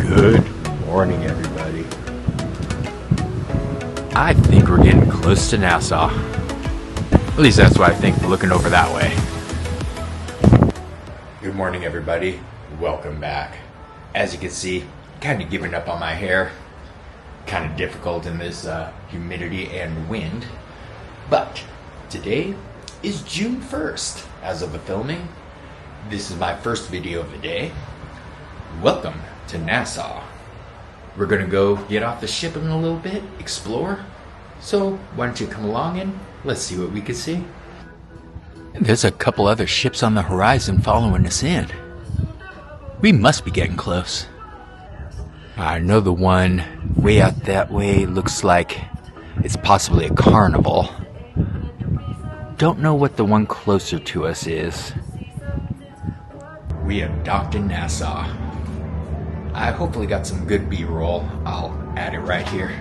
Good morning, everybody. I think we're getting close to Nassau. At least that's what I think looking over that way. Good morning, everybody. Welcome back. As you can see, kind of giving up on my hair. Kind of difficult in this humidity and wind. But today is June 1st. As of the filming, this is my first video of the day. Welcome to Nassau. We're gonna go get off the ship in a little bit, explore. So why don't you come along and let's see what we can see. There's a couple other ships on the horizon following us in. We must be getting close. I know the one way out that way looks like it's possibly a carnival. Don't know what the one closer to us is. We have docked in Nassau. I hopefully got some good B-roll. I'll add it right here.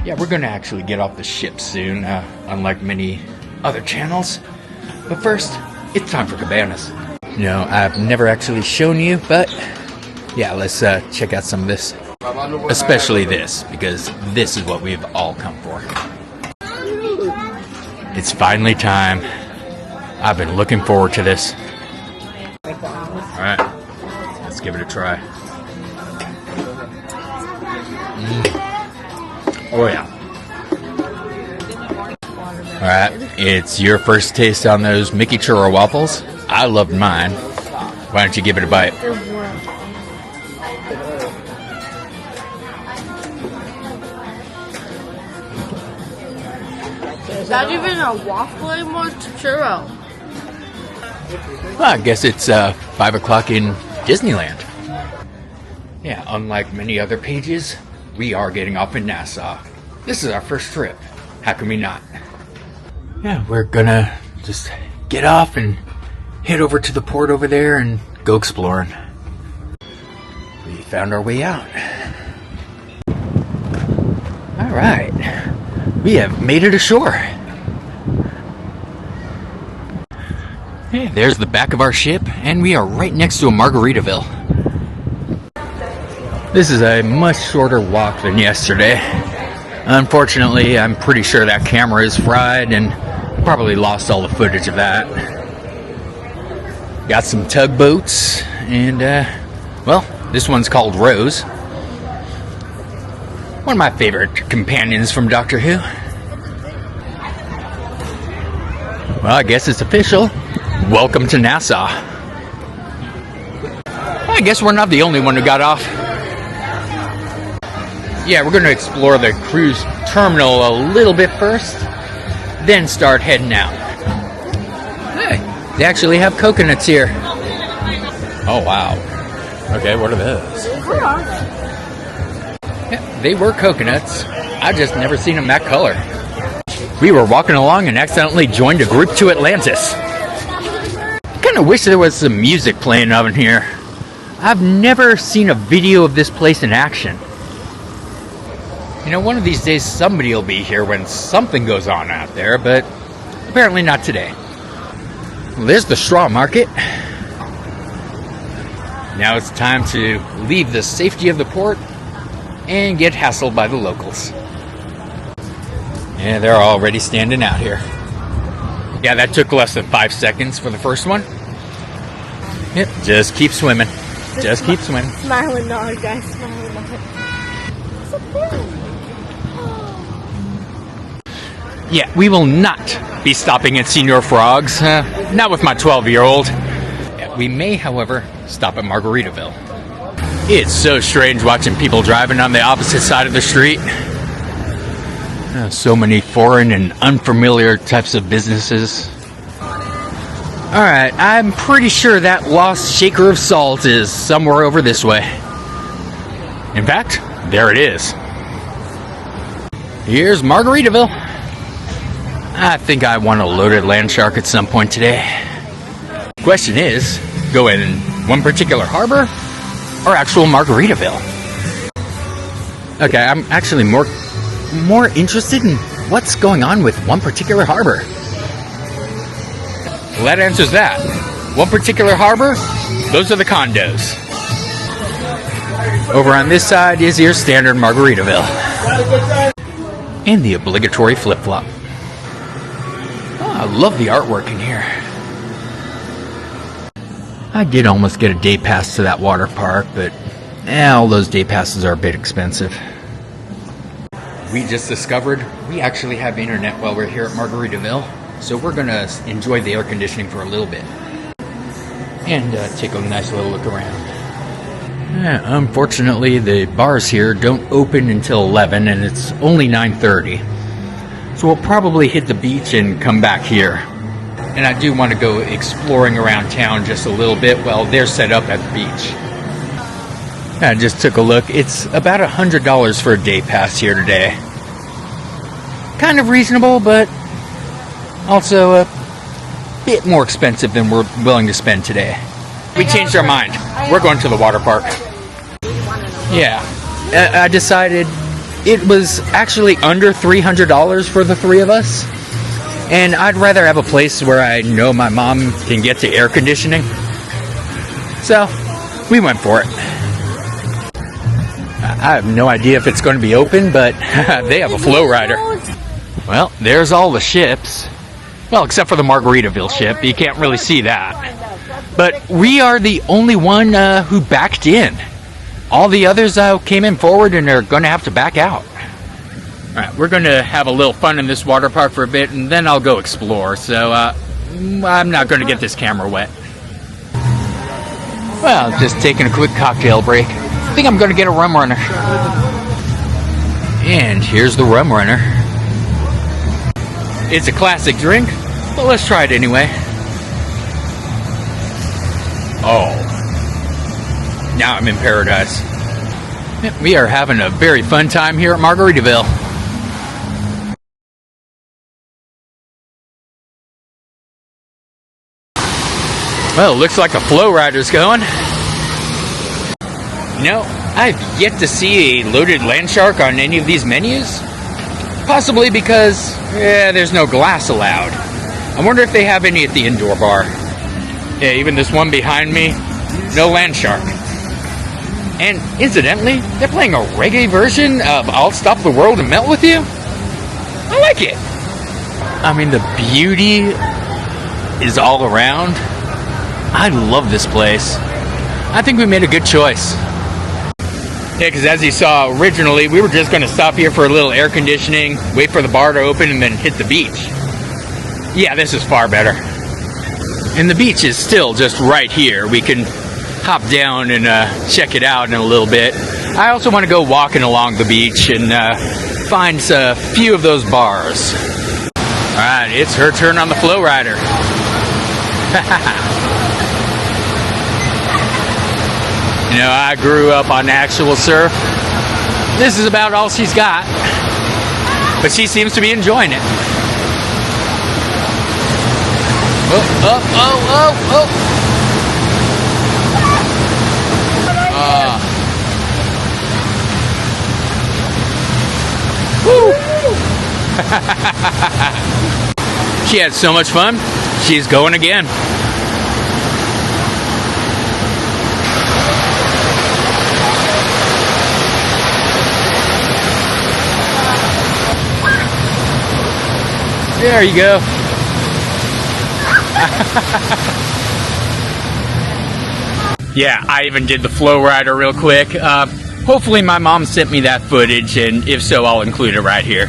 Yeah, we're gonna actually get off the ship soon, unlike many other channels. But first, it's time for cabanas. You know, I've never actually shown you, but yeah, let's check out some of this. Especially this, because this is what we've all come for. It's finally time. I've been looking forward to this. Alright, let's give it a try. Oh yeah. Alright, it's your first taste on those Mickey Churro waffles. I loved mine. Why don't you give it a bite? Is that even a waffle anymore? It's a churro. Well, I guess it's 5 o'clock in Disneyland. Yeah, unlike many other pages, we are getting off in Nassau. This is our first trip. How can we not? Yeah, we're gonna just get off and head over to the port over there and go exploring. We found our way out. Alright, we have made it ashore. Hey, there's the back of our ship, and we are right next to a Margaritaville. This is a much shorter walk than yesterday. Unfortunately, I'm pretty sure that camera is fried and probably lost all the footage of that. Got some tugboats, and, well, this one's called Rose. One of my favorite companions from Doctor Who. Well, I guess it's official. Welcome to Nassau. I guess we're not the only one who got off. Yeah, we're going to explore the cruise terminal a little bit first, then start heading out. Hey, they actually have coconuts here. Oh, wow. Okay, what are those? Where are they? Yeah, they were coconuts. I just never seen them that color. We were walking along and accidentally joined a group to Atlantis. I wish there was some music playing on here. I've never seen a video of this place in action. You know, one of these days somebody will be here when something goes on out there, but apparently not today. Well, there's the straw market. Now it's time to leave the safety of the port and get hassled by the locals. Yeah, they're already standing out here. Yeah, that took less than 5 seconds for the first one. Yep, just keep swimming. Just keep swimming. Smiling dog, guys. Smiling dog. Yeah, we will not be stopping at Señor Frog's. Not with my 12-year-old. Yeah, we may, however, stop at Margaritaville. It's so strange watching people driving on the opposite side of the street. So many foreign and unfamiliar types of businesses. Alright, I'm pretty sure that lost shaker of salt is somewhere over this way. In fact, there it is. Here's Margaritaville. I think I want a loaded land shark at some point today. Question is, go in one particular harbor or actual Margaritaville? Okay, I'm actually more interested in what's going on with one particular harbor. Well, that answers that. One particular harbor, those are the condos. Over on this side is your standard Margaritaville. And the obligatory flip-flop. Oh, I love the artwork in here. I did almost get a day pass to that water park, but all those day passes are a bit expensive. We just discovered we actually have internet while we're here at Margaritaville, so we're going to enjoy the air conditioning for a little bit and take a nice little look around. Unfortunately, the bars here don't open until 11 and it's only 9:30, so we'll probably hit the beach and come back here. And I do want to go exploring around town just a little bit while they're set up at the beach. I just took a look. It's about $100 for a day pass here today. Kind of reasonable, but also a bit more expensive than we're willing to spend today. We changed our mind. We're going to the water park. Yeah. I decided it was actually under $300 for the three of us. And I'd rather have a place where I know my mom can get to air conditioning. So, we went for it. I have no idea if it's going to be open, but they have a flow rider. Well, there's all the ships. Well, except for the Margaritaville ship. You can't really see that. But we are the only one who backed in. All the others came in forward and are going to have to back out. Alright, we're going to have a little fun in this water park for a bit, and then I'll go explore. So, I'm not going to get this camera wet. Well, just taking a quick cocktail break. I think I'm going to get a rum runner. And here's the rum runner. It's a classic drink, but let's try it anyway. Oh. Now I'm in paradise. We are having a very fun time here at Margaritaville. Well, looks like a flow rider's going. You know, I've yet to see a loaded land shark on any of these menus. Possibly because, there's no glass allowed. I wonder if they have any at the indoor bar. Yeah, even this one behind me, no land shark. And incidentally, they're playing a reggae version of I'll Stop the World and Melt With You. I like it. I mean, the beauty is all around. I love this place. I think we made a good choice. Yeah, because as you saw originally, we were just going to stop here for a little air conditioning, wait for the bar to open, and then hit the beach. Yeah, this is far better. And the beach is still just right here. We can hop down and check it out in a little bit. I also want to go walking along the beach and find a few of those bars. Alright, it's her turn on the flow rider. You know, I grew up on actual surf. This is about all she's got. But she seems to be enjoying it. Oh, oh, oh, oh, oh. Woo! She had so much fun. She's going again. There you go. Yeah, I even did the flow rider real quick. Hopefully my mom sent me that footage, and if so, I'll include it right here.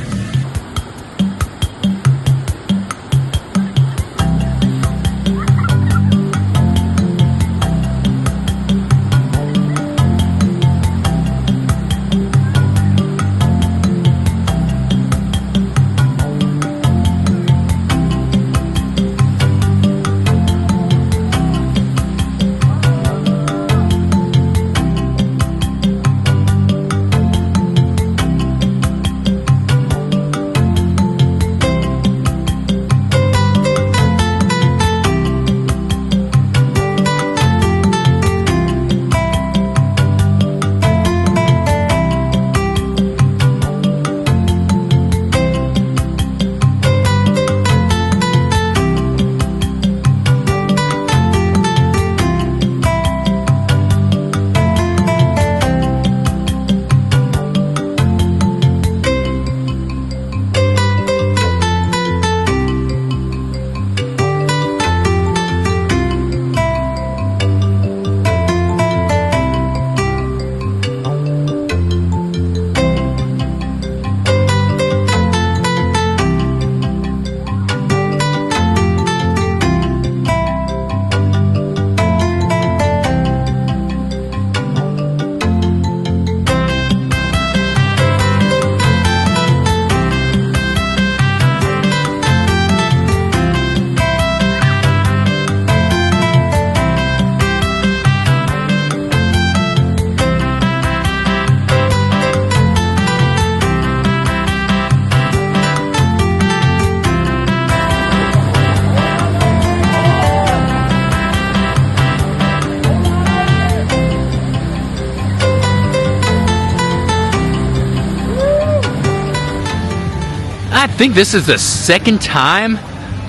I think this is the second time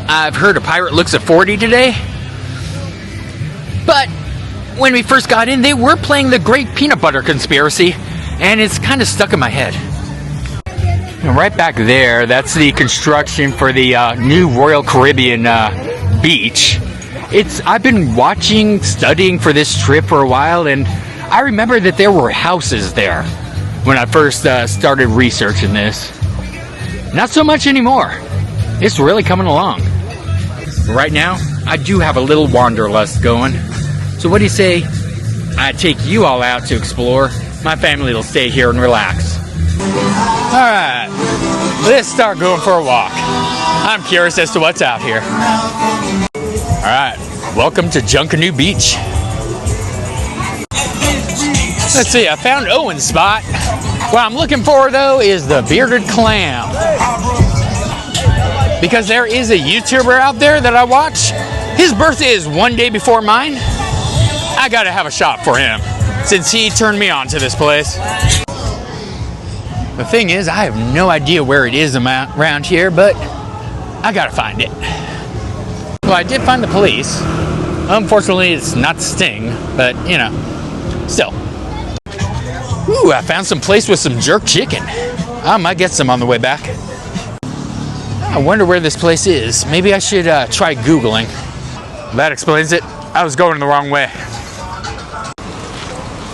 I've heard a pirate looks at 40 today. But when we first got in, they were playing the Great Peanut Butter Conspiracy, and it's kind of stuck in my head. And right back there, that's the construction for the new Royal Caribbean beach. I've been studying for this trip for a while, and I remember that there were houses there when I first started researching this. not so much anymore. It's really coming along. Right now, I do have a little wanderlust going. So what do you say I take you all out to explore? My family will stay here and relax. Alright, let's start going for a walk. I'm curious as to what's out here. Alright, welcome to Junkanoo Beach. Let's see, I found Owen's spot. What I'm looking for, though, is the bearded clam. Because there is a YouTuber out there that I watch. His birthday is one day before mine. I gotta have a shot for him, since he turned me on to this place. The thing is, I have no idea where it is around here, but I gotta find it. Well, I did find the police. Unfortunately, it's not Sting, but, you know, still. Ooh, I found some place with some jerk chicken. I might get some on the way back. I wonder where this place is. Maybe I should try Googling. That explains it. I was going the wrong way.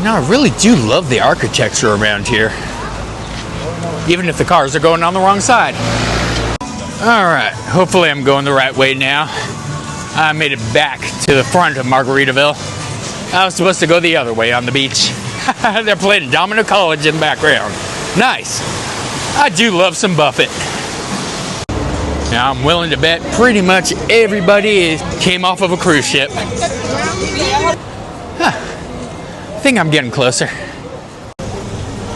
Now, I really do love the architecture around here. Even if the cars are going on the wrong side. Alright, hopefully I'm going the right way now. I made it back to the front of Margaritaville. I was supposed to go the other way on the beach. They're playing Domino College in the background. Nice. I do love some Buffett. Now I'm willing to bet pretty much everybody came off of a cruise ship. I think I'm getting closer.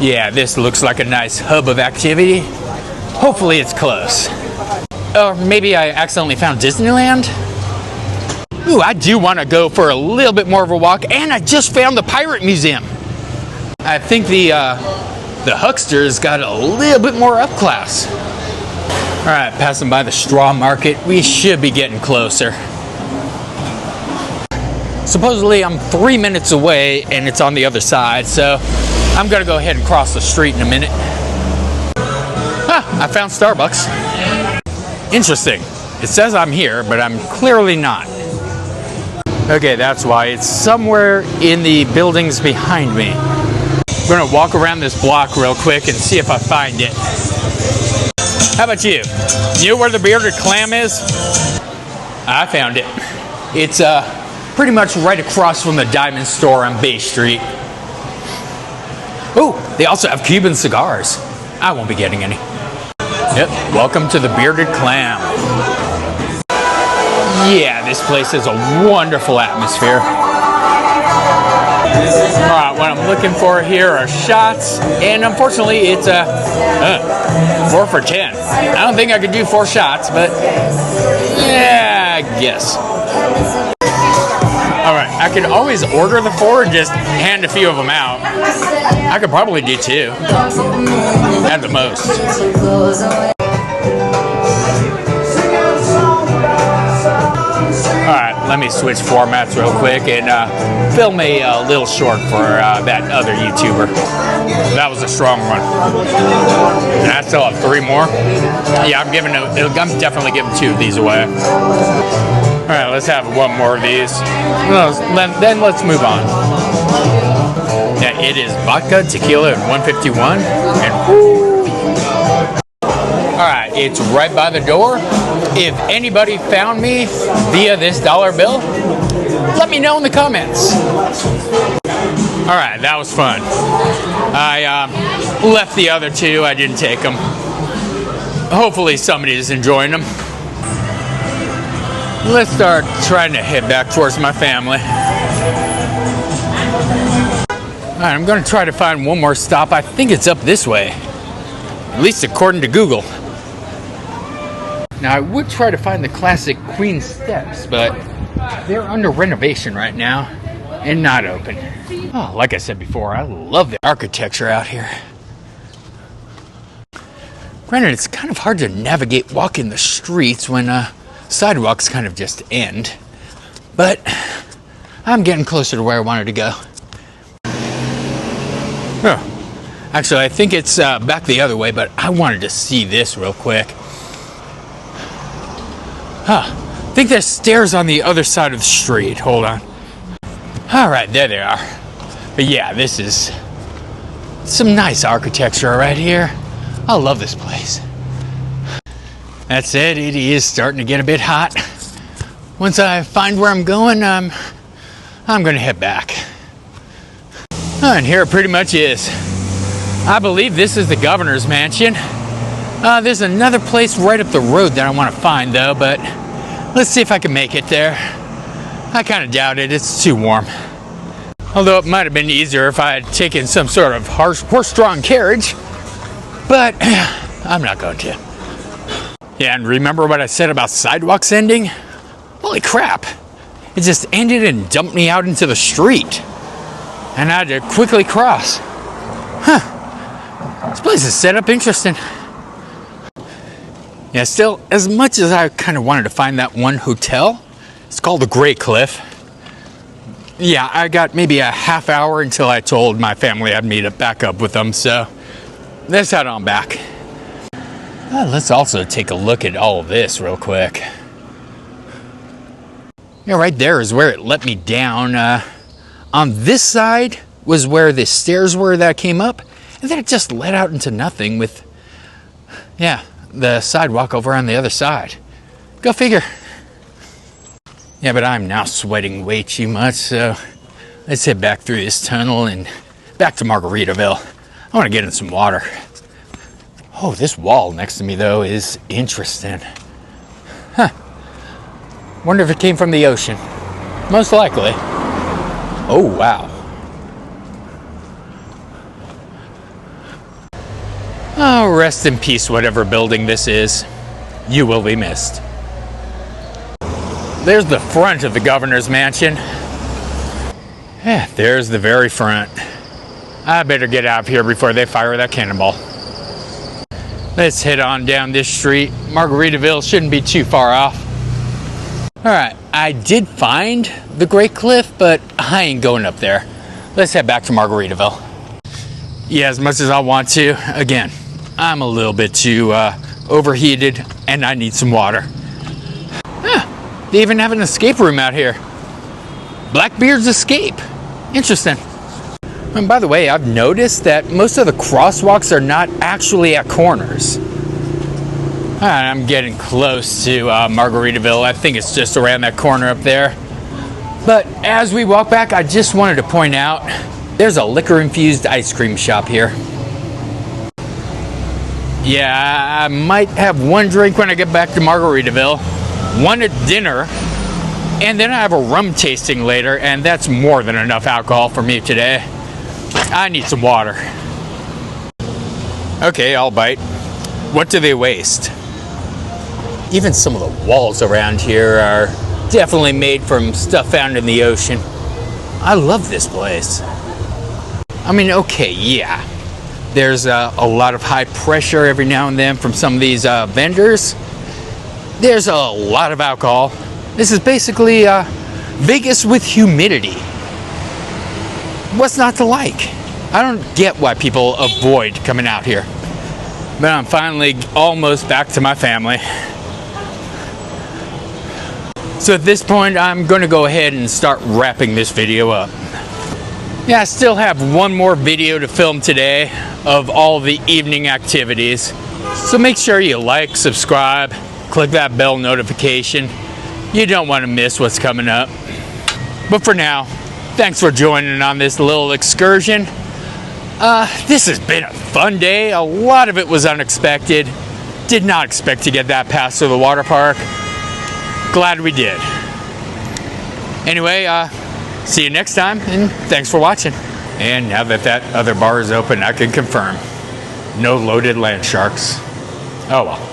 Yeah, this looks like a nice hub of activity. Hopefully it's close. Or maybe I accidentally found Disneyland. Ooh, I do want to go for a little bit more of a walk, and I just found the Pirate Museum. I think the Hucksters got a little bit more up class. All right, passing by the straw market. We should be getting closer. Supposedly I'm 3 minutes away, and it's on the other side, so I'm gonna go ahead and cross the street in a minute. I found Starbucks. Interesting. It says I'm here, but I'm clearly not. Okay, that's why. It's somewhere in the buildings behind me. I'm gonna walk around this block real quick and see if I find it. How about you? You know where the bearded clam is? I found it. It's pretty much right across from the Diamond Store on Bay Street. Oh, they also have Cuban cigars. I won't be getting any. Yep, welcome to the bearded clam. Yeah, this place has a wonderful atmosphere. Alright, what I'm looking for here are shots, and unfortunately it's 4 for 10. I don't think I could do 4 shots, but yeah, I guess. Alright, I could always order the 4 and just hand a few of them out. I could probably do 2 at the most. Alright, let me switch formats real quick and film a little short for that other YouTuber. That was a strong one. And I still have 3 more. Yeah, I'm definitely giving 2 of these away. Alright, let's have 1 more of these. Then let's move on. Yeah, it is vodka, tequila, and 151. And alright, it's right by the door. If anybody found me via this dollar bill, let me know in the comments. Alright, that was fun. I left the other 2. I didn't take them. Hopefully somebody is enjoying them. Let's start trying to head back towards my family. Alright, I'm going to try to find one more stop. I think it's up this way. At least according to Google. Now, I would try to find the classic Queen Steps, but they're under renovation right now and not open. Oh, like I said before, I love the architecture out here. Granted, it's kind of hard to navigate walking the streets when sidewalks kind of just end. But I'm getting closer to where I wanted to go. Oh, actually, I think it's back the other way, but I wanted to see this real quick. I think there's stairs on the other side of the street. Hold on. Alright, there they are. But yeah, this is some nice architecture right here. I love this place. That's it. It is starting to get a bit hot. Once I find where I'm going, I'm going to head back. And here it pretty much is. I believe this is the governor's mansion. There's another place right up the road that I want to find, though, but let's see if I can make it there. I kind of doubt it. It's too warm. Although it might have been easier if I had taken some sort of horse-drawn carriage, but I'm not going to. Yeah, and remember what I said about sidewalks ending? Holy crap. It just ended and dumped me out into the street. And I had to quickly cross. This place is set up interesting. Yeah, still, as much as I kind of wanted to find that one hotel, it's called the Great Cliff. Yeah, I got maybe a half hour until I told my family I'd meet up back up with them, so let's head on back. Let's also take a look at all of this real quick. Yeah, right there is where it let me down. On this side was where the stairs were that I came up, and then it just led out into nothing with, yeah, the sidewalk over on the other side. Go figure. Yeah, but I'm now sweating way too much, so let's head back through this tunnel and back to Margaritaville. I want to get in some water. Oh, this wall next to me, though, is interesting. Huh. Wonder if it came from the ocean. Most likely. Oh, wow. Oh, rest in peace, whatever building this is. You will be missed. There's the front of the governor's mansion. Yeah, there's the very front. I better get out of here before they fire that cannonball. Let's head on down this street. Margaritaville shouldn't be too far off. Alright, I did find the Great Cliff, but I ain't going up there. Let's head back to Margaritaville. Yeah, as much as I want to, again, I'm a little bit too overheated and I need some water. They even have an escape room out here. Blackbeard's Escape. Interesting. And by the way, I've noticed that most of the crosswalks are not actually at corners. Alright, I'm getting close to Margaritaville. I think it's just around that corner up there. But as we walk back, I just wanted to point out there's a liquor-infused ice cream shop here. Yeah, I might have one drink when I get back to Margaritaville, one at dinner, and then I have a rum tasting later, and that's more than enough alcohol for me today. I need some water. Okay, I'll bite. What do they waste? Even some of the walls around here are definitely made from stuff found in the ocean. I love this place. I mean, okay, yeah. There's a lot of high pressure every now and then from some of these vendors. There's a lot of alcohol. This is basically Vegas with humidity. What's not to like? I don't get why people avoid coming out here. But I'm finally almost back to my family. So at this point, I'm going to go ahead and start wrapping this video up. Yeah, I still have one more video to film today of all the evening activities. So make sure you like, subscribe, click that bell notification. You don't want to miss what's coming up. But for now, thanks for joining on this little excursion. This has been a fun day. A lot of it was unexpected. Did not expect to get that past to the water park. Glad we did. Anyway, see you next time, and thanks for watching. And now that that other bar is open, I can confirm, no loaded land sharks. Oh well.